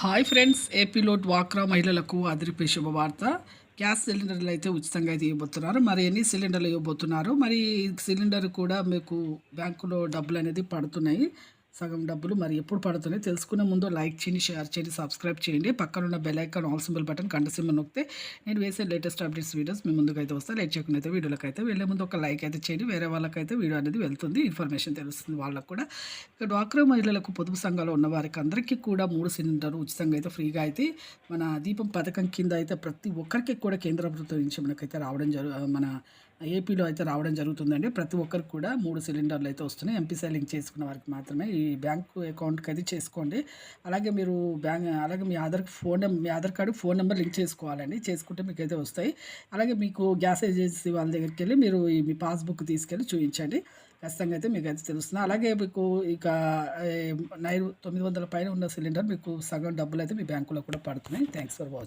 Hi friends, ఏపీలో డ్వాక్రా మహిళలకు అదిరిపే శుభవార్త. గ్యాస్ సిలిండర్లు అయితే ఉచితంగా అయితే ఇవ్వబోతున్నారు. మరి ఎన్ని సిలిండర్లు ఇవ్వబోతున్నారు, మరి సిలిండర్ కూడా మీకు బ్యాంకులో డబ్బులు అనేది పడుతున్నాయి. సగం డబ్బులు మరి ఎప్పుడు పడుతున్నాయి తెలుసుకునే ముందు లైక్ చేయండి, షేర్ చేయండి, సబ్స్క్రైబ్ చేయండి. పక్కనున్న bell icon all symbol button గంట సింబల్ నొక్కితే నేను వేసే లేటెస్ట్ అప్డేట్స్ వీడియోస్ మీ ముందుకు అయితే వస్తాయి. లైక్ చేయకుండా అయితే వీడియోలకు అయితే వెళ్ళే ముందు ఒక లైక్ అయితే చేయండి. వేరే వాళ్ళకైతే వీడియో అనేది వెళ్తుంది, ఇన్ఫర్మేషన్ తెలుస్తుంది వాళ్ళకు కూడా. ఇక డ్వాక్రా మహిళలకు పొదుపు సంఘాలు ఉన్న వారికి అందరికీ కూడా 3 సిలిండర్లు ఉచితంగా అయితే ఫ్రీగా అయితే మన దీపం పథకం కింద అయితే ప్రతి ఒక్కరికి కూడా కేంద్ర ప్రభుత్వం నుంచి మనకైతే మన ఏపీలో అయితే రావడం జరుగుతుందండి. ప్రతి ఒక్కరికి కూడా 3 సిలిండర్లు అయితే వస్తున్నాయి. ఎంపీసీ లింక్ చేసుకున్న వారికి మాత్రమే ఈ బ్యాంకు అకౌంట్కి అయితే చేసుకోండి. అలాగే మీరు అలాగే మీ Aadhaar card phone number link చేసుకోవాలండి. చేసుకుంటే మీకు అయితే వస్తాయి. అలాగే మీకు గ్యాస్ ఏజెన్సీ వాళ్ళ దగ్గరికి వెళ్ళి మీరు మీ పాస్బుక్ తీసుకెళ్ళి చూపించండి. ఖచ్చితంగా అయితే మీకు అయితే తెలుస్తుంది. అలాగే మీకు ఇక 900 పైన ఉన్న సిలిండర్ మీకు సగం డబ్బులు అయితే మీ బ్యాంకులో కూడా పడుతున్నాయి. Thanks for watching.